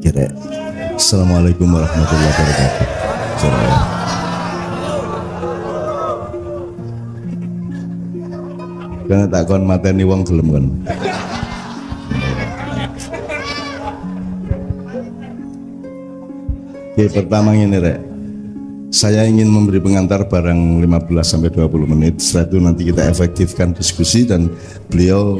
Kira. Assalamualaikum warahmatullahi wabarakatuh. Karena tak kon mateni wong gelem kan. Oke, pertama ini Rek. Saya ingin memberi pengantar barang 15-20 menit. Setelah itu nanti kita efektifkan diskusi dan beliau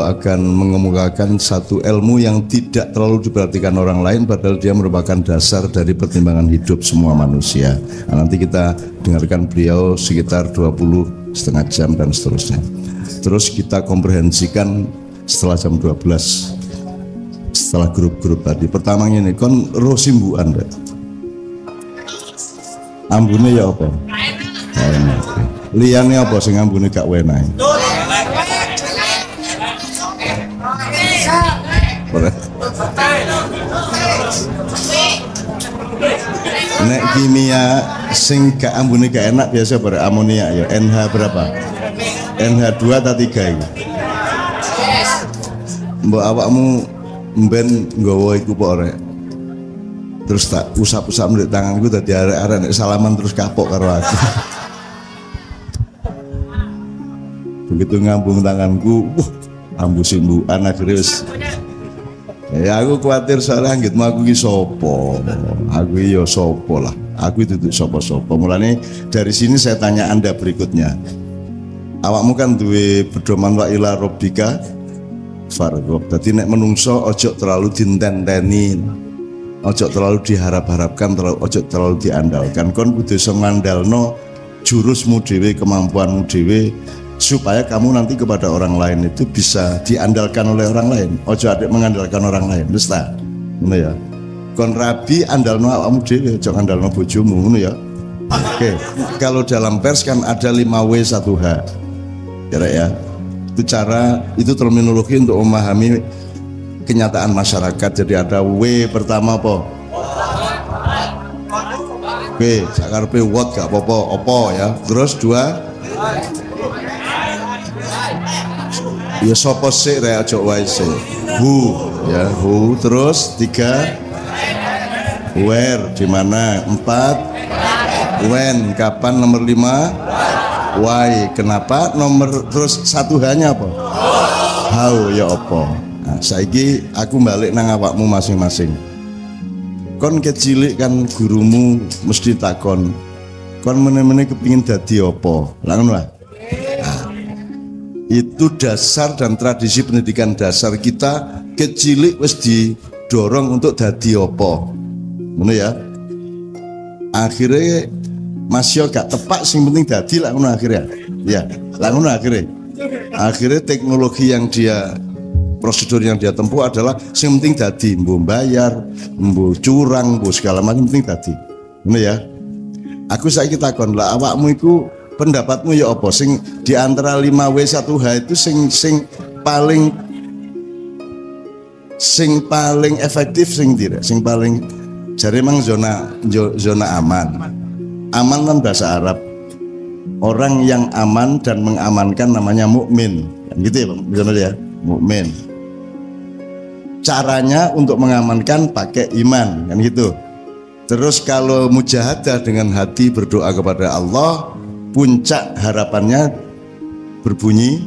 akan mengemukakan satu ilmu yang tidak terlalu diperhatikan orang lain, padahal dia merupakan dasar dari pertimbangan hidup semua manusia. Nah, nanti kita dengarkan beliau sekitar 20 setengah jam dan seterusnya. Terus kita komprehensikan setelah jam 12 setelah grup-grup tadi. Pertama ini kon roh simbukan Rek. Ambune ya apa? Enak. Liyane apa sing ambune gak enak? Nek kimia sing gak ambune gak enak biasa beramonia ya. NH berapa? NH2 atau 3 iki? Mbok awakmu mben nggawa iku apa Rek? Terus tak usap-usap ndek tanganku dadi arek-arek nek salaman terus kapok karo aku. Begitu ngambung tanganku, ambu simbukan akhirnya wis. Ya aku khawatir soalnya anggitmu aku ki sapa. Aku ya sapa lah. Aku itu sapa-sapa. Mulane dari sini saya tanya Anda berikutnya. Awakmu kan duwe pedoman wa ila rabbika farghab. Dadi nek menungso ojo terlalu dintenteni. Ojo terlalu diharap-harapkan, ojo terlalu diandalkan. Kon kudu iso ngandalno jurusmu dhewe, kemampuanmu dhewe, supaya kamu nanti kepada orang lain itu bisa diandalkan oleh orang lain. Ojo adek mengandalkan orang lain, wis ta? Ngono ya. Kon rabi andalno awakmu dhewe, ojo andalno bojomu, ngono ya. Oke, kalau dalam pers kan ada 5W 1H. Kira ya. Itu terminologi untuk memahami kenyataan masyarakat. Jadi ada W pertama apa? W, sakarpe what gak apa-apa, opo ya. Terus 2 ya sopo sik rek aja wae sik. Who ya, who. Terus 3 where, di mana. 4 when, kapan. Nomor 5 why, kenapa. Nomor terus 1H-nya apa? How ya apa. Nah, saiki aku balik nang awakmu masing-masing. Kon kecilik kan gurumu mesti takon, kon meneh-meneh kepingin dadi apa? Lah ngono lah. Nah, itu dasar dan tradisi pendidikan dasar kita. Kecilik wis didorong untuk dadi apa? Ngono ya. Akhirnya masih gak tepak, sing penting dadi lah ngono akhirnya. Ya, lah ngono akhirnya. Akhirnya teknologi yang prosedur yang dia tempuh adalah yang penting dadi, mbu bayar, mbu curang, mbu segala macam, penting dadi. Ngono ya. Aku saiki takon lah, awakmu iku pendapatmu ya apa sing di antara 5W 1H itu sing paling efektif, sing tidak, sing paling jare mang zona aman. Aman kan bahasa Arab. Orang yang aman dan mengamankan namanya mukmin. Gitu ya, Bang. Bisa ya? Mukmin. Caranya untuk mengamankan pakai iman, kan gitu. Terus kalau mujahadah dengan hati berdoa kepada Allah, puncak harapannya berbunyi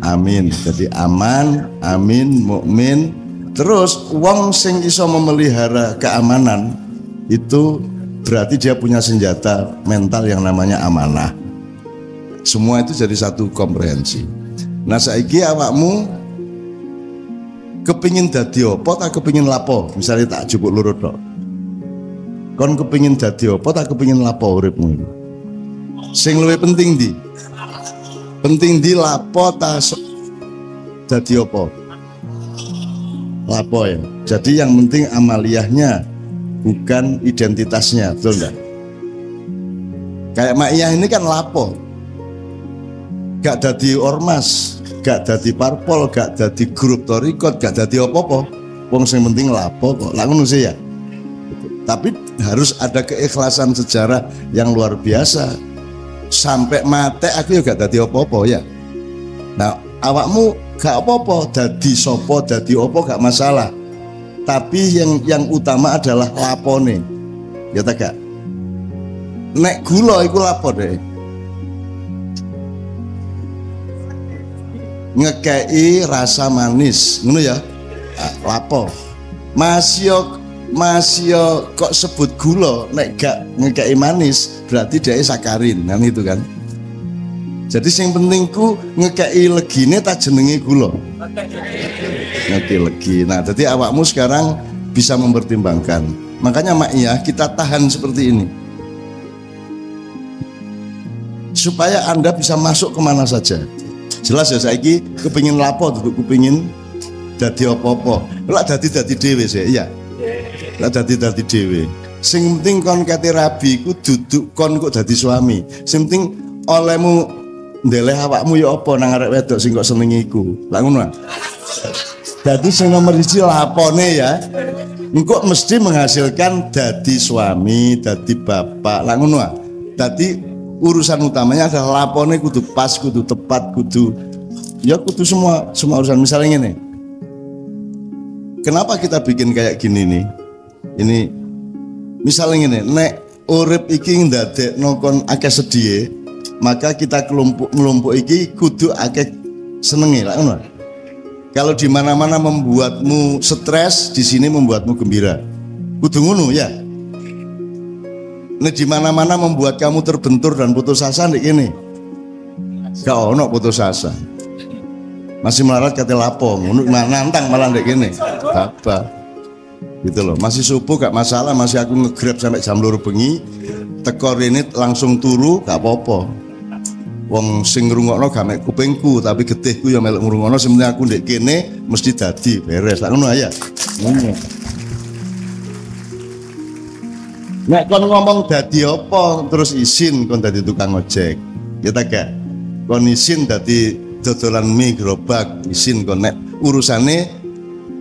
amin. Jadi aman, amin, mukmin. Terus wong sing iso memelihara keamanan itu berarti dia punya senjata mental yang namanya amanah. Semua itu jadi satu komprehensi. Nah saiki awakmu kepingin dadi apa tak kepingin lapo? Misalnya tak jupuk lurut tok. Kon kepingin dadi apa tak kepingin lapo uripmu itu? Sing luwih penting di? Penting di lapo ta dadi apa? Lapo ya. Jadi yang penting amaliyahnya, bukan identitasnya, betul enggak? Kayak Maiyah ini kan lapo. Gak dadi ormas, gak dadi parpol, gak dadi grup torikot, gak dadi apa-apa. Wong sing penting lapo kok. Lah ngono sih ya. Tapi harus ada keikhlasan sejarah yang luar biasa. Sampai mate aku ya gak dadi apa-apa ya. Nah, awakmu gak apa-apa, dadi sopo, dadi apa gak masalah. tapi yang utama adalah lapone. Ya ta gak? Nek gula iku lapo deh. Ngekei rasa manis, ngono ya. Lapo. Masih kok sebut gula, nek gak ngekei manis berarti dia sakarin, kan itu kan. Jadi yang penting ku ngekei legine tak jenenge gula. Ngekei legi. Nah, jadi awakmu sekarang bisa mempertimbangkan. Makanya mak iya kita tahan seperti ini. Supaya Anda bisa masuk kemana saja. Jelas ya saiki kepingin lapo duduk kepingin dadi apa-apa. Lah dadi dhewe sih, iya. Lah dadi dhewe. Sing penting kon kate rabi ku duduk kon kok dadi suami. Sing penting olehmu ndeleh awakmu ya apa nang arek wedok sing kok senengi iku. Lah ngono. Dadi sing nomor 1 lapone ya. Engko mesti menghasilkan dadi suami, dadi bapak. Lah ngono. Dadi urusan utamanya adalah lapone kudu pas, kudu tepat, kudu semua urusan. Misalnya ini, kenapa kita bikin kayak gini nih? Ini misalnya ini, nek urip iki ndadekno kon akeh sedih, maka kita kelompok iki kudu akeh senenge lah ngono. Kalau di mana-mana membuatmu stres, di sini membuatmu gembira. Kudu ngono ya. Nah, di mana-mana membuat kamu terbentur dan putus asa nek ini. Gak ono putus asa. Masih melarat kate lapo, ngono nantang malah nek kene. Apa? Gitu loh. Masih subuh gak masalah, masih aku nge-grab sampai jam 2 bengi. Teko rene langsung turu gak apa-apa. Wong sing ngrungokno gak mek kupingku, tapi getihku ya melok ngrungokno, sing penting aku ndek kene mesti dadi beres. Lah ngono ya. Ngono. Nek kon ngomong dadi apa terus izin kon dadi tukang ojek. Ya ta gak? Kon izin dadi dodolan mie gerobak, izin kon nek urusane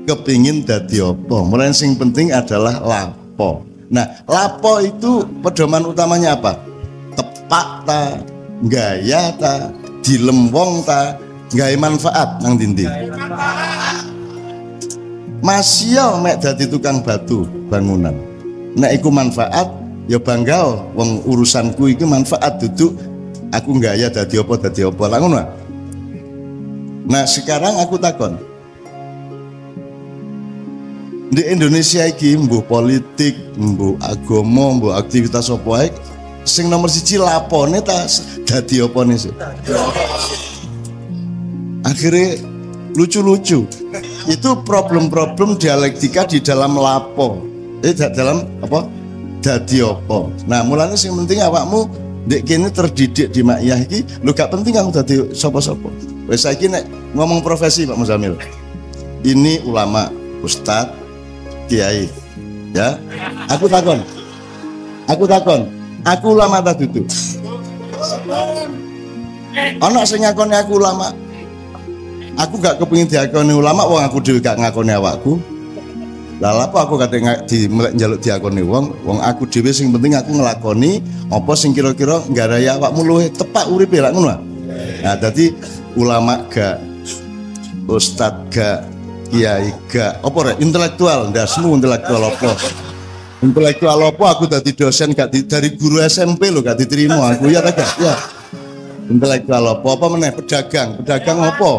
kepingin dadi apa. Mulai sing penting adalah lapo. Nah, lapo itu pedoman utamanya apa? Tepak ta, gaya ta, dilem wong ta, gawe manfaat nang dindi. Masih mek dadi tukang batu bangunan. Nek iku manfaat ya bangga wong urusanku iki manfaat duduk aku gaya dadi apa lah ngono. Nah sekarang aku takon di Indonesia iki mbuh politik, mbuh agama, mbuh aktivitas apa ae sing nomor 1 lapone ta dadi opone sih. Akhirnya lucu-lucu. Itu problem-problem dialektika di dalam lapo. Dalam apa? Dadi apa? Nah, mulane sing penting awakmu ndek kene terdidik di makyah iki, lho gak penting kamu dadi sapa-sapa. Wis saiki nek ngomong profesi Pak Muzamil. Ini ulama, ustaz, kiai. Ya. Aku takon. Aku ulama ta dudu? Ana sing ngakoni aku ulama. Aku gak kepengin diakoni ulama wong aku dhewe gak ngakoni awakku. Lah apa aku kate njaluk diakoni wong aku dhewe sing penting aku nglakoni apa sing kira-kira nggarai awakmu luwih tepak uripe lak ngono. Nah, dadi ulama gak, ustaz gak, kiai gak, apa rek intelektual, ndasmu intelektual apa? Intelektual apa aku dadi dosen gak dari guru SMP lho gak diterima aku ya ta gak? Ya. Intelektual apa meneh pedagang apa?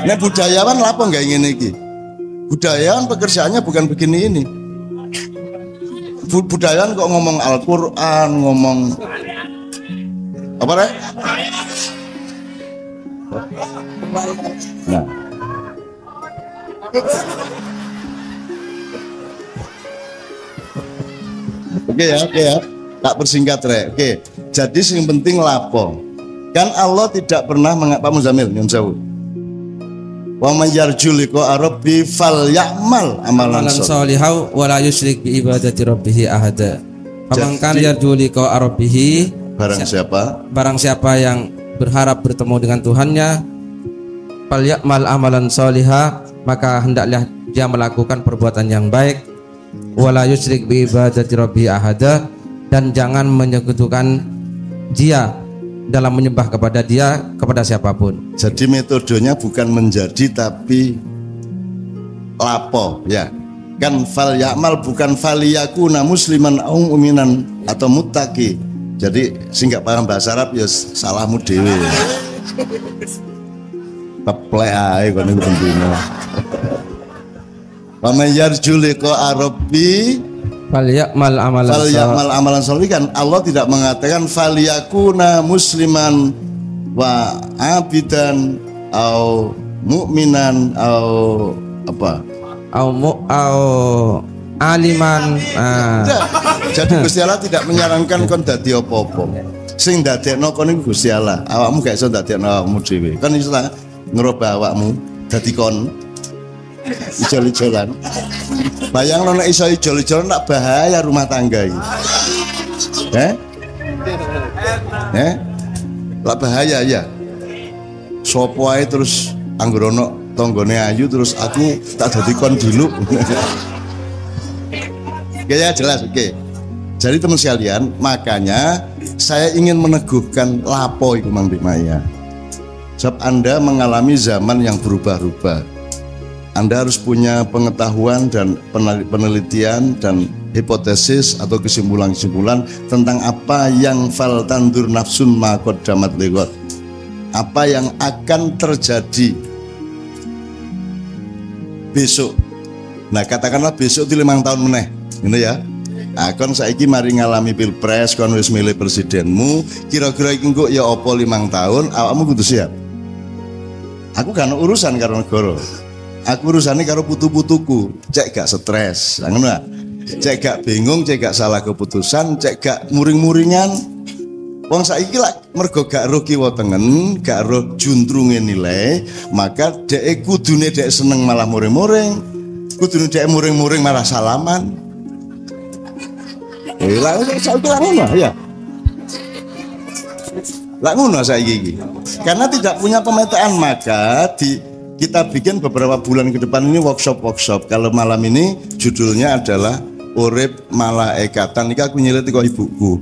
Nek budayawan lha apa gak ngene iki? Budayawan pekerjaannya bukan begini ini. Budayawan kok ngomong Al-Quran, ngomong apa rek? Nah, oke ya, tak persingkat rek. Oke, jadi yang penting lapo. Kan Allah tidak pernah Pak Muzamil nyun sewu. Wa may yarju liqa rabbi falyamal amalan sholihan wa la yusyrik bi ibadati rabbih ahada. Faman kana yarju liqa rabbih, barang siapa yang berharap bertemu dengan Tuhannya, falyamal amalan sholihan, maka hendaklah dia melakukan perbuatan yang baik, wa la yusyrik bi ibadati rabbih ahada, dan jangan menyekutukan dia dalam menyembah kepada siapapun. Jadi metodenya bukan menjadi tapi lapo ya. Kan fal ya'mal bukan faliyakuna musliman au mu'minan atau muttaqi. Jadi sing gak paham bahasa Arab ya salahmu dhewe. Keplek ae kono iku bendina. Wa may yarju liqa rabbi falyamal amalan sholih kan Allah tidak mengatakan faliyakuna musliman wa abidan au mu'minan au apa? Au aliman. Jadi Gusti Allah tidak menyarankan kon dadi apa-apa. Sing dadekno kon iku Gusti Allah. Awakmu gak iso dadekno awakmu dhewe. Kan iso ngerubah awakmu dadi kon ijol-ijolan. Bayangno nek iso ijol-ijolan nak bahaya rumah tangga iki. Lah bahaya ya. Sopo ae terus anggere ono tanggane ayu terus aku tak dadi kon dulu. Oke ya jelas oke. Jadi teman sekalian, makanya saya ingin meneguhkan lapo iku Mang Maya. Sebab Anda mengalami zaman yang berubah-ubah. Anda harus punya pengetahuan dan penelitian dan hipotesis atau kesimpulan-kesimpulan tentang apa yang fal tandur nafsun ma qaddamat lighad. Apa yang akan terjadi besok. Nah katakanlah besok di 5 tahun meneh, ini ya. Nah, kon saiki mari ngalami pilpres, kon wis milih presidenmu, kira-kira iki kok ya apa 5 tahun, awakmu kudu siap. Aku gak ono urusan karo negara. Aku urusane karo putu-putuku, cek gak stres, ngono lah. Cek gak bingung, cek gak salah keputusan, cek gak muring-muringan. Wong saiki lak mergo gak roh kiwa tengen, gak roh juntrunge nilai, maka dhek kudune dhek seneng malah muring-muring. Kudune dhek muring-muring malah salaman. Lah saiki lak ngono ya. Lak ngono saiki iki. Karena tidak punya pemetaan maka kita bikin beberapa bulan ke depan ini workshop. Kalau malam ini judulnya adalah urip malaikatan. Iki aku nyelit kok ibuku.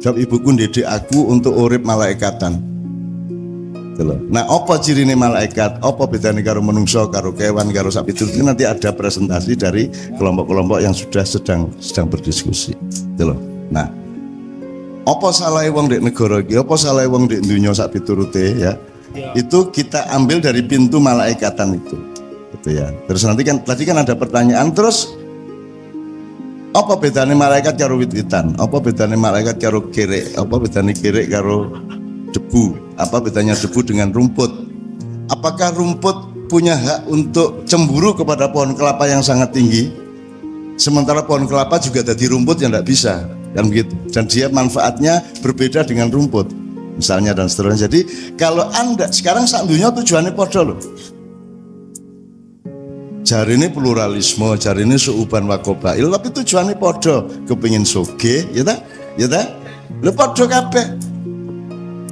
Sebab ibuku ndidik aku untuk urip malaikatan. Nah, apa cirine malaikat? Apa bedane karo menungso, karo kewan, karo sapi itu nanti ada presentasi dari kelompok-kelompok yang sudah sedang berdiskusi. Nah, apa salah wong ndek negara iki? Apa salah wong ndek dunya sak piturute ya? Itu kita ambil dari pintu malaikatan itu. Gitu ya. Terus nanti kan tadi kan ada pertanyaan terus apa bedanya malaikat karo wit-witan? Apa bedanya malaikat karo kerek? Apa bedanya kerek karo debu? Apa bedanya debu dengan rumput? Apakah rumput punya hak untuk cemburu kepada pohon kelapa yang sangat tinggi? Sementara pohon kelapa juga jadi rumput yang tidak bisa, kan begitu. Dan dia manfaatnya berbeda dengan rumput, misalnya dan seterusnya. Jadi kalau Anda sekarang sak dunya tujuannya podo loh. Jari ini pluralisme, jari ini suuban wakobail, tapi tujuannya podo, kepingin soge, ya tak? Lu podo kabeh.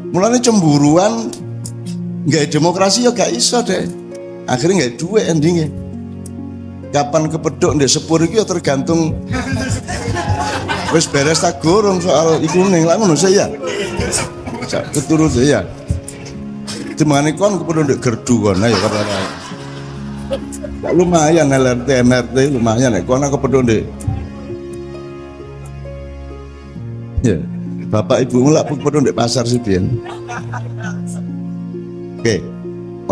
Mulanya cemburuan, nggak demokrasi ya gak iso deh. Akhirnya nggak duwe endingnya. Kapan kepedok ndek sepur iki ya tergantung. Wis beres tak gorong soal iku ning lak ngono saya. Keturut ya. Dimane kon kepedok ndek gerdu kon ya kata. Lumayan LRT MRT lumayan nek kono kepedhok ndek. Ya, bapak ibu mulak kepedhok ndek pasar sih biyen. Oke.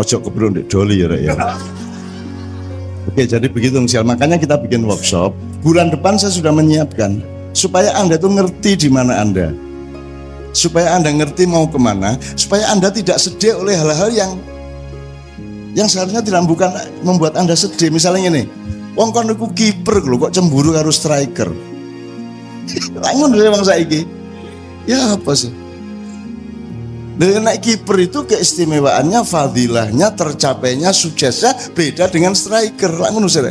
Ojo kepedhok ndek doli ya rek ya. Oke, jadi begitu misal. Makanya kita bikin workshop. Bulan depan saya sudah menyiapkan supaya Anda tuh ngerti di mana Anda. Supaya Anda ngerti mau kemana, supaya Anda tidak sedih oleh hal-hal yang seharusnya tidak bukan membuat Anda sedih. Misalnya ini, wong kon niku kiper lho kok cemburu karo striker. Langun dhewe wong saiki. Ya apa sih? Nek kiper itu keistimewaannya, fadilahnya, tercapainya, suksesnya beda dengan striker. Langun sih.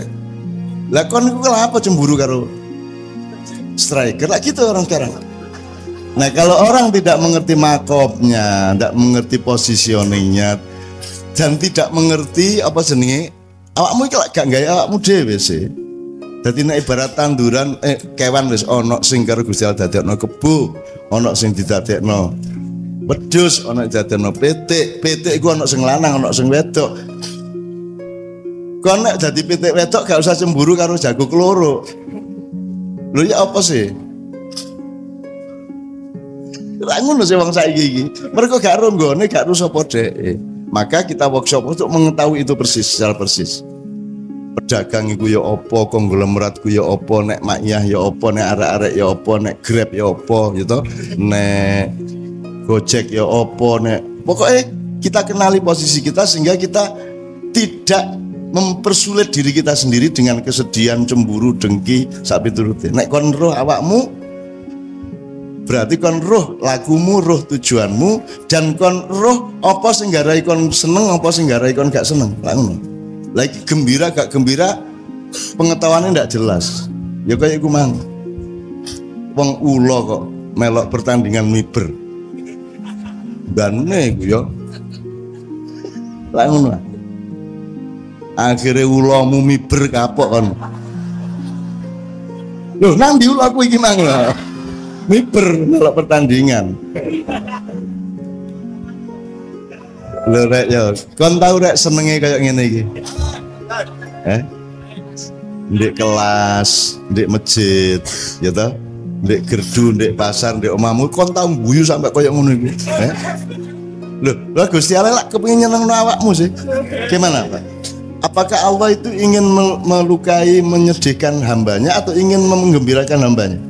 Lah kon niku apa cemburu karo striker? Lah gitu orang sekarang. Nah, kalau orang tidak mengerti makomnya, tidak mengerti positioningnya, dan tidak mengerti apa jenenge awakmu iki gak gawe awakmu dhewe sih. Dadi nek ibarat tanduran kewan wis ana sing karo Gusti Allah dadekno kebo, ana sing didadekno wedhus, ana didadekno pitik iku ana sing lanang, ana sing wedok. Kon nek dadi pitik wedok gak usah cemburu karo jago keloro. Lho ya apa sih? Lah ngono sih wong saiki iki. Mergo gak ro nggone, gak ro sapa dhek. Maka kita workshop untuk mengetahui itu persis, secara persis. Pedagang iku ya apa, konglomerat ku ya apa, nek makyah ya apa, nek arek-arek ya apa, nek Grab ya apa gitu. Nek Gojek ya apa, nek pokoknya kita kenali posisi kita sehingga kita tidak mempersulit diri kita sendiri dengan kesedihan, cemburu, dengki, sak piturute. Nek kon roh awakmu berarti kon roh lagumu, roh tujuanmu, dan kon roh apa sing garai kon seneng, apa sing garai kon gak seneng. Lah ngono. Lagi gembira gak gembira pengetahuannya ndak jelas. Ya kayak iku mang. Wong ula kok melok pertandingan miber. Bane iku ya. Lah ngono. Akhire ulamu miber kapok kon. Lho nang ndi ulaku iki mang lho. Miber melok pertandingan. Lho rek ya, kon tau rek senenge kayak ngene iki. Ndek kelas, ndek masjid, ya toh? Ndek gerdu, ndek pasar, ndek omahmu kon tau guyu sampai kayak ngono iki. Lho Gusti Allah lak kepengin nyenengno awakmu sih. Gimana, Pak? Apakah Allah itu ingin melukai, menyedihkan hambanya atau ingin menggembirakan hambanya?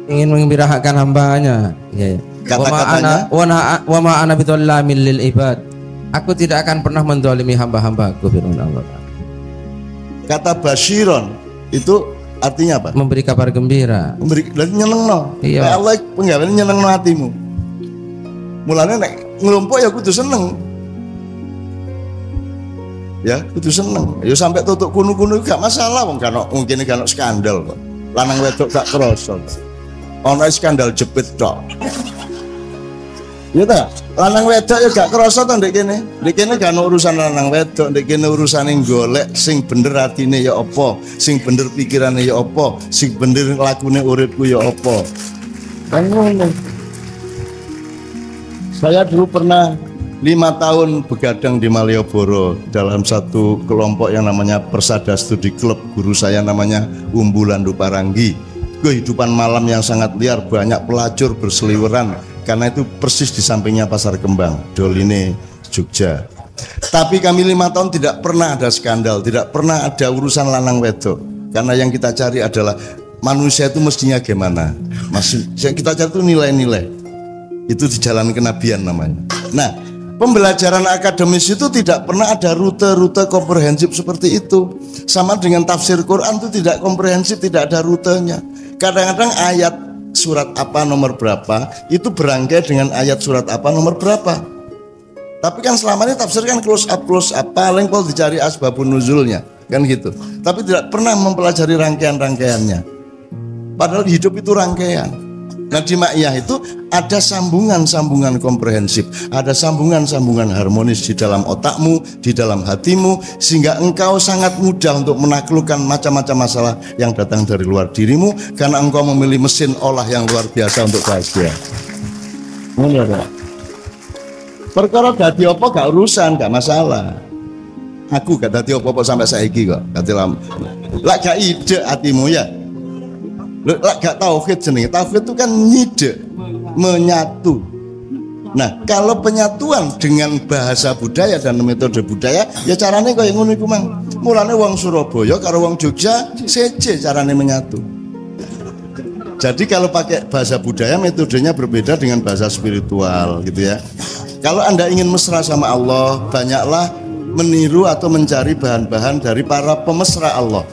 Ingin menggembirakan hambanya. Ya. Kata-katanya wa ma ana bidzallamin lil ibad. Aku tidak akan pernah mendolimi hamba-hambaku, firman Allah. Kata basyiron itu artinya apa? Memberi kabar gembira. Memberi, berarti nyenengno. Iya. Allah penggaweane nyenengno hatimu. Mulane nek ngelompok ya kudu seneng. Ya, kudu seneng. Ya sampai tutuk kunu-kunu gak masalah wong kan mungkin kan skandal kok. Lanang wedok gak kroso. Ono skandal jepit tok. Ya ta, lanang wedok ya gak krasa to ndek kene. Ndek kene gak ono urusan lanang wedok, ndek kene urusane golek sing bener atine ya apa, sing bener pikirane ya apa, sing bener lakune uripku ya apa. Kan ngono. Saya dulu pernah 5 tahun begadang di Malioboro dalam satu kelompok yang namanya Persada Studi Club. Guru saya namanya Umbulan Duparanggi. Kehidupan malam yang sangat liar, banyak pelacur berseliweran. Karena itu persis di sampingnya Pasar Kembang, Doline, Jogja. Tapi kami 5 tahun tidak pernah ada skandal, tidak pernah ada urusan lanang wedok. Karena yang kita cari adalah manusia itu mestinya gimana. Yang kita cari itu nilai-nilai. Itu di jalan kenabian namanya. Nah, pembelajaran akademis itu tidak pernah ada rute-rute komprehensif seperti itu. Sama dengan tafsir Quran itu tidak komprehensif, tidak ada rutenya. Kadang-kadang ayat surat apa nomor berapa itu berangkai dengan ayat surat apa nomor berapa. Tapi kan selama ini tafsir kan close up paling kalau dicari asbabun nuzulnya kan gitu. Tapi tidak pernah mempelajari rangkaian-rangkaiannya. Padahal hidup itu rangkaian. Nah di makyah itu ada sambungan-sambungan komprehensif, ada sambungan-sambungan harmonis di dalam otakmu, di dalam hatimu, sehingga engkau sangat mudah untuk menaklukkan macam-macam masalah yang datang dari luar dirimu, karena engkau memilih mesin olah yang luar biasa untuk bahagia. Perkara dadi apa gak urusan, gak masalah. Aku gak dadi apa-apa sampai saiki kok. Lah gak ide hatimu ya. Lah gak tauhid jenenge. Tauhid itu kan nyide, menyatu. Nah, kalau penyatuan dengan bahasa budaya dan metode budaya, ya carane kaya ngono iku mang. Mulane wong Surabaya karo wong Jogja seje carane menyatu. Jadi kalau pakai bahasa budaya metodenya berbeda dengan bahasa spiritual gitu ya. Kalau Anda ingin mesra sama Allah, banyaklah meniru atau mencari bahan-bahan dari para pemesra Allah.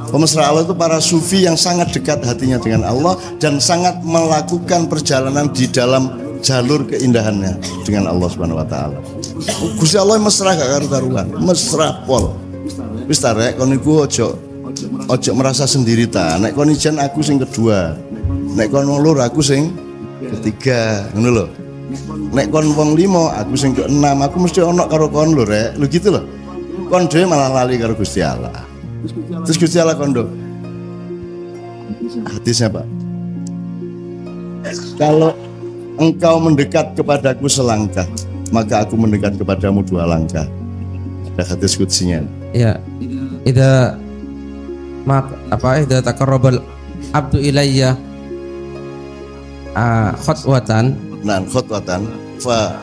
Pemesra Allah itu para sufi yang sangat dekat hatinya dengan Allah dan sangat melakukan perjalanan di dalam jalur keindahannya dengan Allah Subhanahu wa taala. Gusti Allah mesra gak karu-karuan, mesra pol. Wis ta rek kon niku ojo merasa sendiri ta. Nek kon ijen aku sing kedua. Nek kon wong loro aku sing ketiga, ngono lho. Nek kon wong 5 aku sing ke-6, aku mesti ono karo kon lho rek. Lho gitu lho. Kon dhewe malah lali karo Gusti Allah. Terus Gusti Allah kondo hadisnya Pak, kalau engkau mendekat kepadaku selangkah, maka aku mendekat kepadamu 2 langkah. Ada hadis kutsinya. Ya. Idza taqarrabal abdu ilayya khutwatan. Nah, khutwatan fa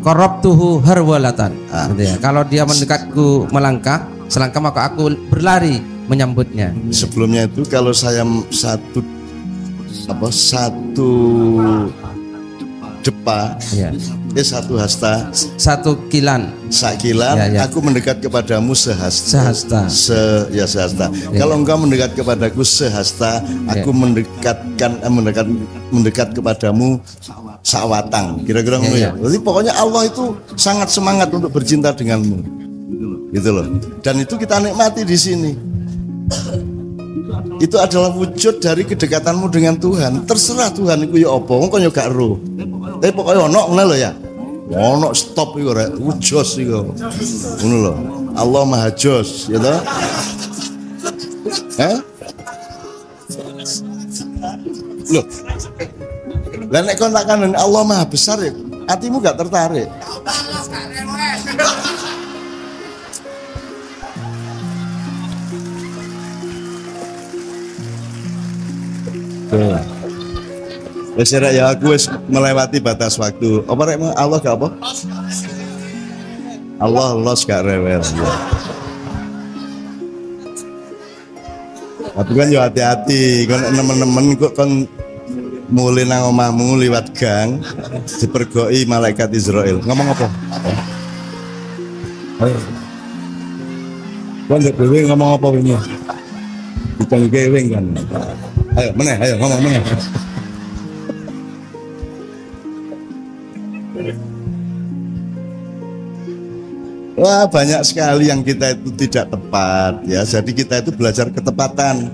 qarrabtuhu harwalatan. Gitu ya. Kalau dia mendekatku melangkah, selangkah maka aku berlari menyambutnya. Sebelumnya itu kalau saya satu depa, ya. Satu hasta, satu kilan, sakilan, ya. Aku mendekat kepadamu sehasta. Sehasta. Ya. Kalau engkau mendekat kepadaku sehasta, aku mendekat kepadamu sawatang. Kira-kira ngono ya. Jadi pokoknya Allah itu sangat semangat untuk bercinta denganmu. Gitu loh. Dan itu kita nikmati di sini. Itu adalah wujud dari kedekatanmu dengan Tuhan. Terserah Tuhan iku ya apa, wong kok yo gak ero. Tapi pokoknya ono ngene lho ya. Ono stop iku rek, ujos iku. Ngono lho. Allah Maha Jos, ya toh? Loh. Lah nek kon tak kandhani Allah Maha Besar ya, hatimu gak tertarik. Wes ya aku wis melewati batas waktu. Apa rek Allah gak apa? Allah gak rewel. Ya. Tapi kan yo hati-hati, kon nemen-nemen kok kon mulai nang omahmu liwat gang dipergoki malaikat Israel. Ngomong apa? Ayo. Kon dhewe ngomong apa wingi? Bukan geweng kan. Ayo ngomong meneh. Wah, banyak sekali yang kita itu tidak tepat ya. Jadi kita itu belajar ketepatan.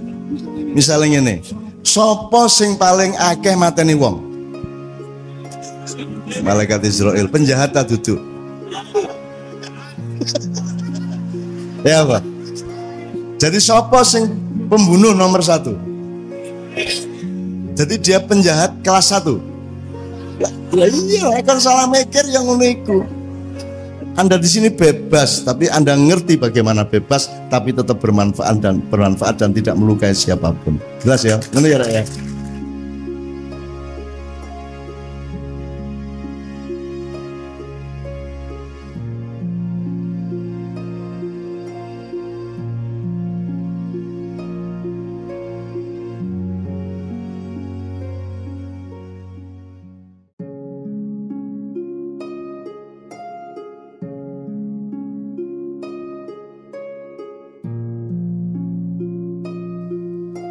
Misalnya ini, sopo sing paling akeh mateni wong? Malaikat Israel, penjahat tak duduk. Ya apa? Jadi sopo sing pembunuh nomor 1? Jadi dia penjahat kelas 1. Ya iya, kan salah mikir yang uniku. Anda di sini bebas, tapi Anda ngerti bagaimana bebas, tapi tetap bermanfaat dan tidak melukai siapapun. Jelas ya? Benar ya, Rek ya?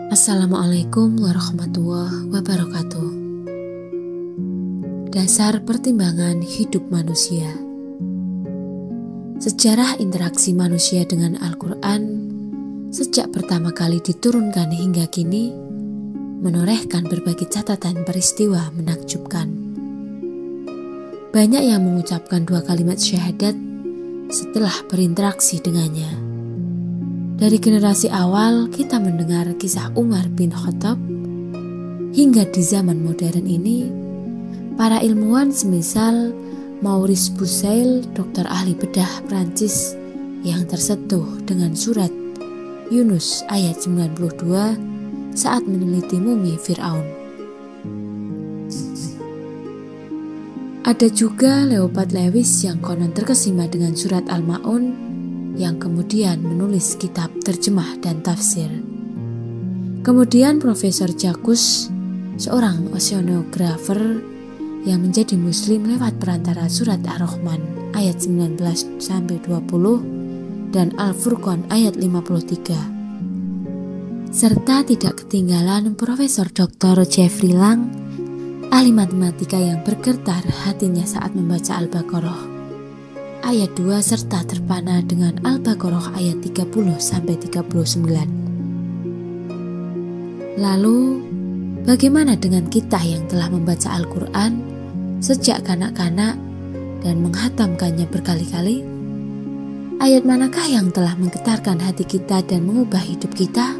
Assalamualaikum warahmatullahi wabarakatuh. Dasar pertimbangan hidup manusia. Sejarah interaksi manusia dengan Al-Quran sejak pertama kali diturunkan hingga kini menorehkan berbagai catatan peristiwa menakjubkan. Banyak yang mengucapkan 2 kalimat syahadat setelah berinteraksi dengannya. Dari generasi awal kita mendengar kisah Umar bin Khattab, hingga di zaman modern ini para ilmuwan semisal Maurice Bucaille, dokter ahli bedah Prancis yang tersentuh dengan surat Yunus ayat 92 saat meneliti mumi Fir'aun. Ada juga Leopold Lewis yang konon terkesima dengan surat Al-Ma'un yang kemudian menulis kitab terjemah dan tafsir. Kemudian Profesor Jacques, seorang oceanografer yang menjadi muslim lewat perantara surat Ar-Rahman ayat 19-20 dan Al-Furqan ayat 53. Serta tidak ketinggalan Profesor Dr. Jeffrey Lang, ahli matematika yang bergetar hatinya saat membaca Al-Baqarah ayat 2 serta terpana dengan Al-Baqarah ayat 30-39. Lalu, bagaimana dengan kita yang telah membaca Al-Quran sejak kanak-kanak dan menghatamkannya berkali-kali? Ayat manakah yang telah menggetarkan hati kita dan mengubah hidup kita?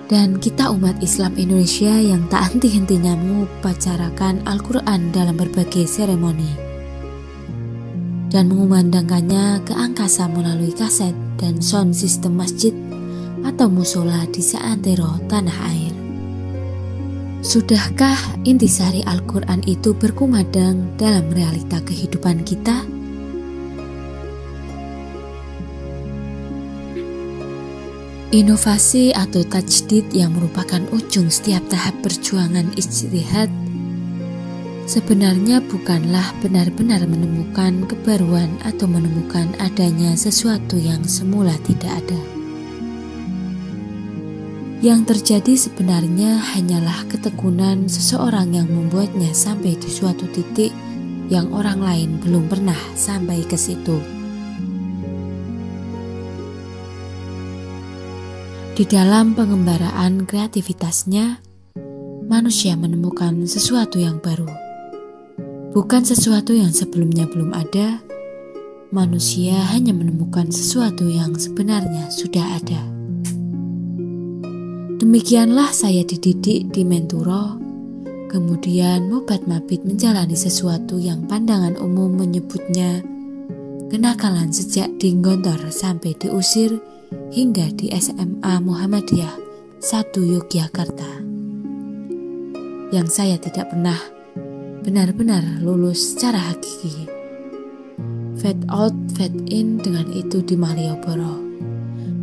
Dan kita umat Islam Indonesia yang tak henti-hentinya mengupacara Al-Quran dalam berbagai seremoni. dan mengumandangkannya ke angkasa melalui kaset dan sound system masjid atau musola di seantero tanah air. Sudahkah intisari Al-Quran itu berkumandang dalam realita kehidupan kita? Inovasi atau tajdid yang merupakan ujung setiap tahap perjuangan ijtihad sebenarnya bukanlah benar-benar menemukan kebaruan atau menemukan adanya sesuatu yang semula tidak ada. Yang terjadi sebenarnya hanyalah ketekunan seseorang yang membuatnya sampai di suatu titik yang orang lain belum pernah sampai ke situ. Di dalam pengembaraan kreativitasnya, manusia menemukan sesuatu yang baru. Bukan sesuatu yang sebelumnya belum ada, manusia hanya menemukan sesuatu yang sebenarnya sudah ada. Demikianlah saya dididik di Menturo, kemudian mobat mabit menjalani sesuatu yang pandangan umum menyebutnya kenakalan sejak di Gontor sampai diusir hingga di SMA Muhammadiyah 1 Yogyakarta. Yang saya tidak pernah benar-benar lulus secara hakiki. Fade out, fade in dengan itu di Malioboro.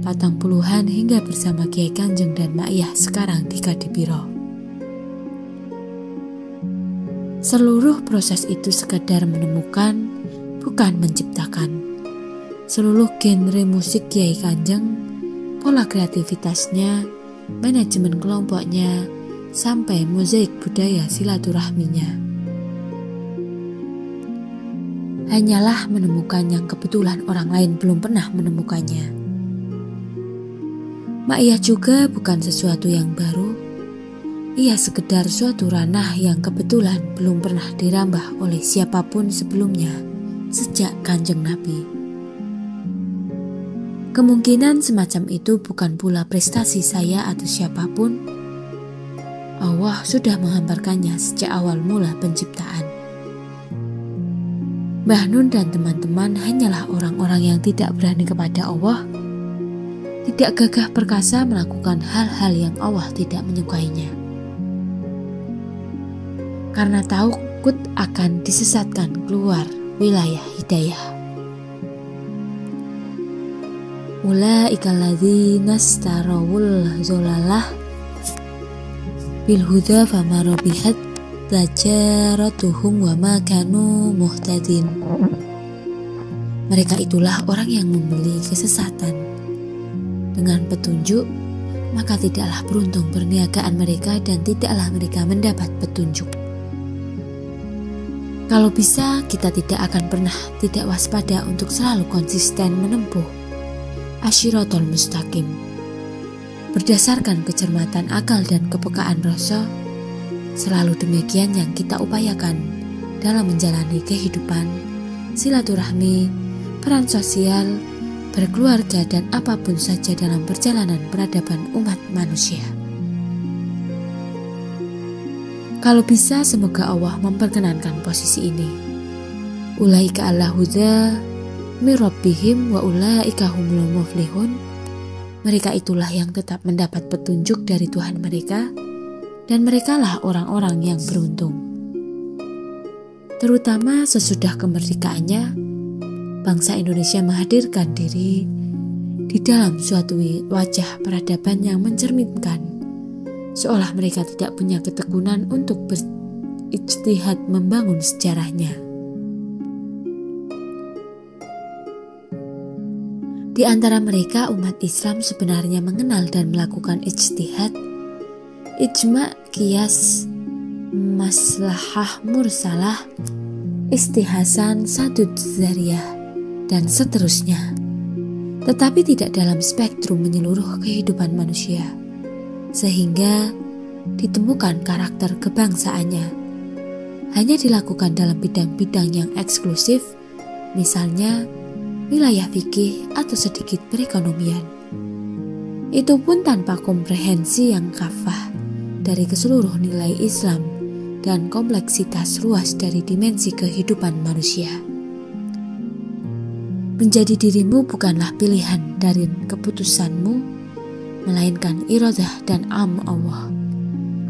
Patang puluhan hingga bersama Kiai Kanjeng dan Ma'iyah sekarang di Kadipiro. Seluruh proses itu sekedar menemukan, bukan menciptakan. Seluruh genre musik Kiai Kanjeng, pola kreativitasnya, manajemen kelompoknya, sampai mozaik budaya silaturahminya. Hanyalah menemukan yang kebetulan orang lain belum pernah menemukannya. Ma'iyah juga bukan sesuatu yang baru. Ia sekedar suatu ranah yang kebetulan belum pernah dirambah oleh siapapun sebelumnya sejak Kanjeng Nabi. Kemungkinan semacam itu bukan pula prestasi saya atau siapapun. Allah sudah menghamparkannya sejak awal mula penciptaan. Mbah Nun dan teman-teman hanyalah orang-orang yang tidak berani kepada Allah, tidak gagah perkasa melakukan hal-hal yang Allah tidak menyukainya. Karena takut akan disesatkan keluar wilayah hidayah. Ulaika alladzina istarawul zolalah bil huda fama rabihat tajaratuhum wa ma kanu muhtadin. Mereka itulah orang yang membeli kesesatan dengan petunjuk, maka tidaklah beruntung perniagaan mereka dan tidaklah mereka mendapat petunjuk. Kalau bisa, kita tidak akan pernah tidak waspada untuk selalu konsisten menempuh Asyiratul Mustaqim. Berdasarkan kecermatan akal dan kepekaan rasa, selalu demikian yang kita upayakan dalam menjalani kehidupan, silaturahmi, peran sosial, berkeluarga dan apapun saja dalam perjalanan peradaban umat manusia. Kalau bisa, semoga Allah memperkenankan posisi ini. Ulaika ala huda min rabbihim wa ulaika humul muflihun. Mereka itulah yang tetap mendapat petunjuk dari Tuhan mereka, dan merekalah orang-orang yang beruntung. Terutama sesudah kemerdekaannya, bangsa Indonesia menghadirkan diri di dalam suatu wajah peradaban yang mencerminkan seolah mereka tidak punya ketekunan untuk berijtihad membangun sejarahnya. Di antara mereka, umat Islam sebenarnya mengenal dan melakukan ijtihad, ijma, qiyas, maslahah mursalah, istihasan, sadud zariyah, dan seterusnya. Tetapi tidak dalam spektrum menyeluruh kehidupan manusia, sehingga ditemukan karakter kebangsaannya. Hanya dilakukan dalam bidang-bidang yang eksklusif, misalnya wilayah fikih atau sedikit perekonomian. Itu pun tanpa komprehensi yang kafah dari keseluruh nilai Islam dan kompleksitas luas dari dimensi kehidupan manusia. Menjadi dirimu bukanlah pilihan dari keputusanmu, melainkan iradah dan am Allah.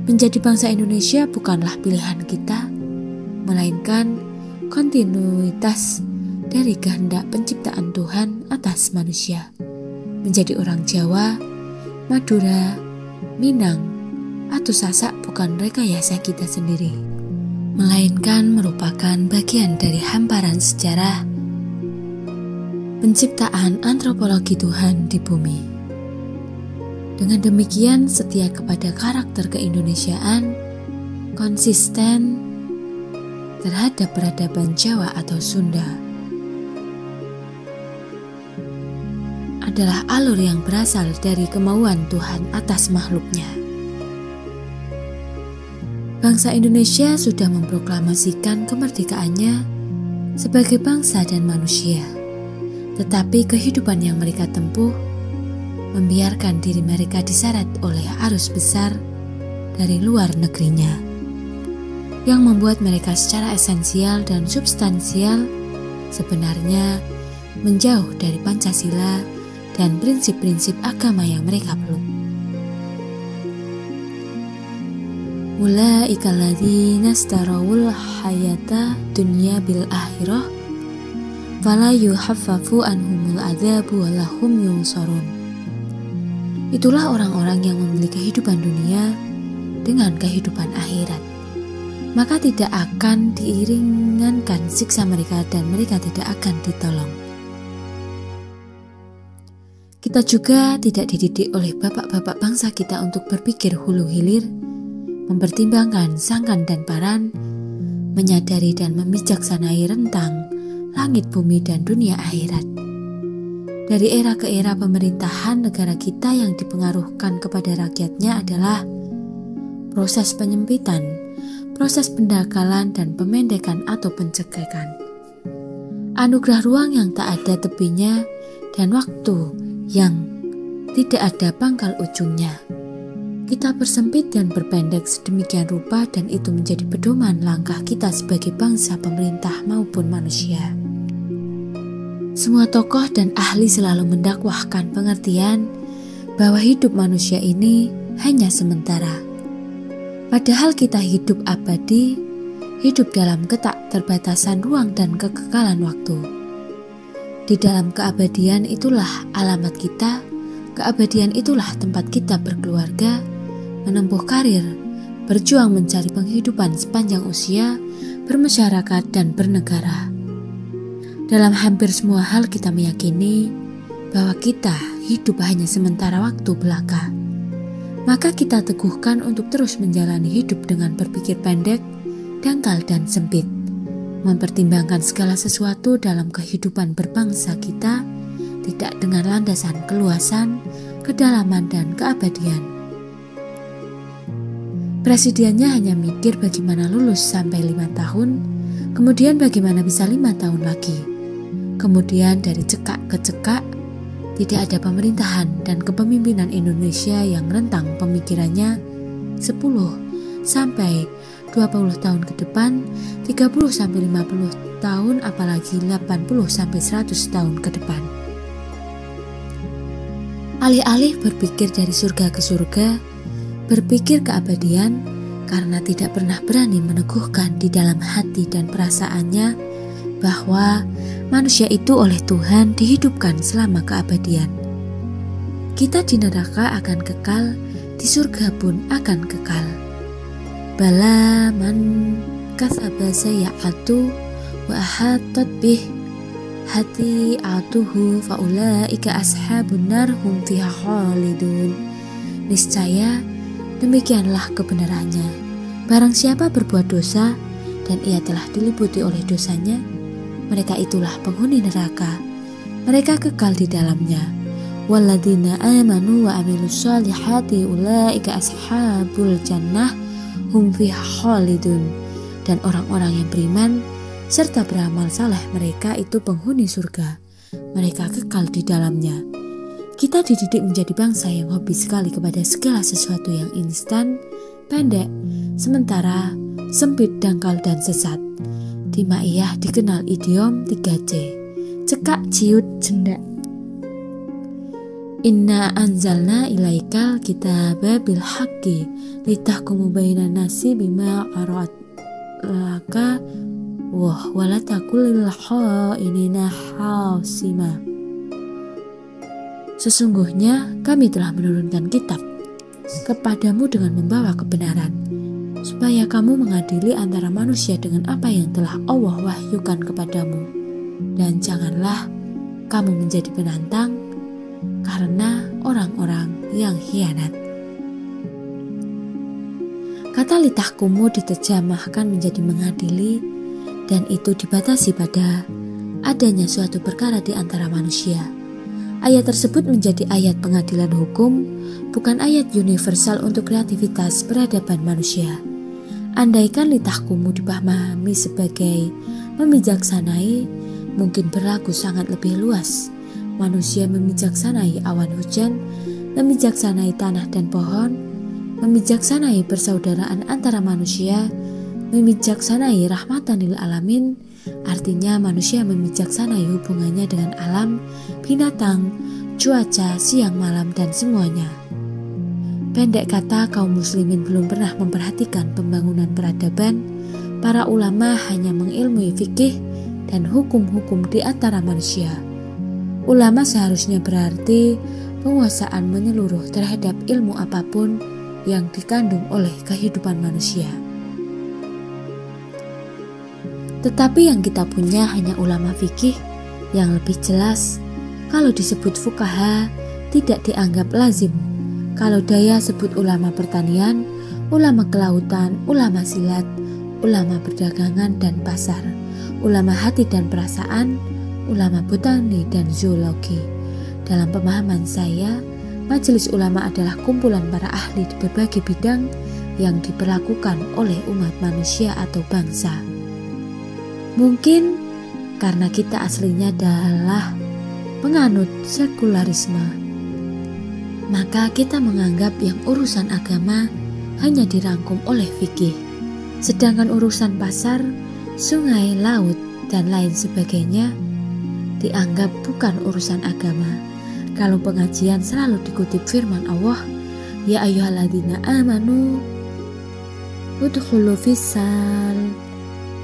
Menjadi bangsa Indonesia bukanlah pilihan kita, melainkan kontinuitas dari kehendak penciptaan Tuhan atas manusia. Menjadi orang Jawa, Madura, Minang, atau Sasak bukan rekayasa kita sendiri, melainkan merupakan bagian dari hamparan sejarah penciptaan antropologi Tuhan di bumi. Dengan demikian, setia kepada karakter keindonesiaan, konsisten terhadap peradaban Jawa atau Sunda adalah alur yang berasal dari kemauan Tuhan atas makhluknya. Bangsa Indonesia sudah memproklamasikan kemerdekaannya sebagai bangsa dan manusia, tetapi kehidupan yang mereka tempuh membiarkan diri mereka diseret oleh arus besar dari luar negerinya, yang membuat mereka secara esensial dan substansial sebenarnya menjauh dari Pancasila dan prinsip-prinsip agama yang mereka peluk. Ulaika alladzina istarawul hayata dunya bil akhirah fala yuhaffafu anhumul adzabu wa lahum yunsarun. Itulah orang-orang yang memilih kehidupan dunia dengan kehidupan akhirat, maka tidak akan diringankan siksa mereka dan mereka tidak akan ditolong. Kita juga tidak dididik oleh bapak-bapak bangsa kita untuk berpikir hulu hilir, mempertimbangkan sangkan dan paran, menyadari dan memijaksanai rentang langit bumi dan dunia akhirat. Dari era ke era pemerintahan negara kita yang dipengaruhkan kepada rakyatnya adalah proses penyempitan, proses pendangkalan dan pemendekan atau pencegahan. Anugerah ruang yang tak ada tepinya dan waktu yang tidak ada pangkal ujungnya. Kita persempit dan berpendek sedemikian rupa, dan itu menjadi pedoman langkah kita sebagai bangsa, pemerintah maupun manusia. Semua tokoh dan ahli selalu mendakwahkan pengertian bahwa hidup manusia ini hanya sementara. Padahal kita hidup abadi, hidup dalam keterbatasan ruang dan kekekalan waktu. Di dalam keabadian itulah alamat kita, keabadian itulah tempat kita berkeluarga, menempuh karir, berjuang mencari penghidupan sepanjang usia, bermasyarakat dan bernegara. Dalam hampir semua hal kita meyakini bahwa kita hidup hanya sementara waktu belaka. Maka kita teguhkan untuk terus menjalani hidup dengan berpikir pendek, dangkal dan sempit, mempertimbangkan segala sesuatu dalam kehidupan berbangsa kita tidak dengan landasan keluasan, kedalaman dan keabadian. Presidennya hanya mikir bagaimana lulus sampai 5 tahun, kemudian bagaimana bisa 5 tahun lagi. Kemudian dari cekak ke cekak, tidak ada pemerintahan dan kepemimpinan Indonesia yang rentang pemikirannya 10 sampai 20 tahun ke depan, 30 sampai 50 tahun, apalagi 80 sampai 100 tahun ke depan. Alih-alih berpikir dari surga ke surga, berpikir keabadian karena tidak pernah berani meneguhkan di dalam hati dan perasaannya bahwa manusia itu oleh Tuhan dihidupkan selama keabadian. Kita di neraka akan kekal, di surga pun akan kekal. Bala man kasaba sayyi'atu wa ahatat bih hati'atuhu faulaika ashabun nar hum fiha khalidun. Niscaya demikianlah kebenarannya. Barang siapa berbuat dosa dan ia telah diliputi oleh dosanya, mereka itulah penghuni neraka. Mereka kekal di dalamnya. Walladzina amanu wa amilus solihati ulaika ashabul jannah hum fiha khalidun. Dan orang-orang yang beriman serta beramal saleh, mereka itu penghuni surga. Mereka kekal di dalamnya. Kita dididik menjadi bangsa yang hobi sekali kepada segala sesuatu yang instan, pendek, sementara, sempit, dangkal, dan sesat. Di Ma'iyah dikenal idiom 3C. cekak ciut cendak. Inna anzalna ilaikal kitaba bil haqqi litahkumu bainan nasi bima aradaka wala takul lil khainina hasima. Sesungguhnya kami telah menurunkan kitab kepadamu dengan membawa kebenaran, supaya kamu mengadili antara manusia dengan apa yang telah Allah wahyukan kepadamu, dan janganlah kamu menjadi penantang karena orang-orang yang khianat. Kata litahkumu diterjemahkan menjadi mengadili, dan itu dibatasi pada adanya suatu perkara di antara manusia. Ayat tersebut menjadi ayat pengadilan hukum, bukan ayat universal untuk kreativitas peradaban manusia. Andaikan litahkumu dipahami sebagai memijaksanai, mungkin berlaku sangat lebih luas. Manusia memijaksanai awan hujan, memijaksanai tanah dan pohon, memijaksanai persaudaraan antara manusia, memijaksanai rahmatan lil alamin. Artinya manusia memijaksanai hubungannya dengan alam, binatang, cuaca, siang malam, dan semuanya. Pendek kata, kaum muslimin belum pernah memperhatikan pembangunan peradaban. Para ulama hanya mengilmui fikih dan hukum-hukum di antara manusia. Ulama seharusnya berarti penguasaan menyeluruh terhadap ilmu apapun yang dikandung oleh kehidupan manusia. Tetapi yang kita punya hanya ulama fikih yang lebih jelas. Kalau disebut fuqaha tidak dianggap lazim. Kalau daya sebut ulama pertanian, ulama kelautan, ulama silat, ulama perdagangan dan pasar, ulama hati dan perasaan, ulama botani dan zoologi. Dalam pemahaman saya, majelis ulama adalah kumpulan para ahli di berbagai bidang yang diperlakukan oleh umat manusia atau bangsa. Mungkin karena kita aslinya adalah penganut sekularisme, maka kita menganggap yang urusan agama hanya dirangkum oleh fikih, sedangkan urusan pasar, sungai, laut, dan lain sebagainya dianggap bukan urusan agama. Kalau pengajian selalu dikutip firman Allah, ya ayyuhalladzina amanu udkhulu fissal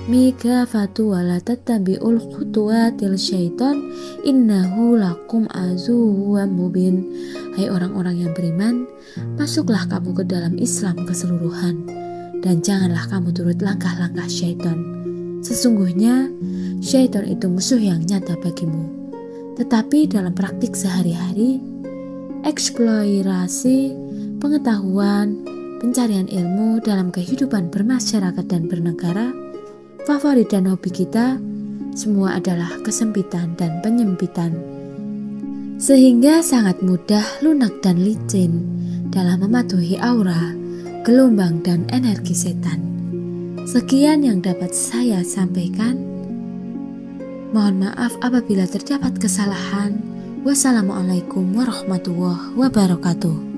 mika fatu wala tattabi'ul khutuwatil syaitan innahu lakum azuwwam mubin. Hai orang-orang yang beriman, masuklah kamu ke dalam Islam keseluruhan, dan janganlah kamu turut langkah-langkah syaitan. Sesungguhnya syaitan itu musuh yang nyata bagimu. Tetapi dalam praktik sehari-hari, eksplorasi pengetahuan, pencarian ilmu dalam kehidupan bermasyarakat dan bernegara, favorit dan hobi kita semua adalah kesempitan dan penyempitan, sehingga sangat mudah lunak dan licin dalam mematuhi aura, gelombang, dan energi setan. Sekian yang dapat saya sampaikan. Mohon maaf apabila terdapat kesalahan. Wassalamualaikum warahmatullahi wabarakatuh.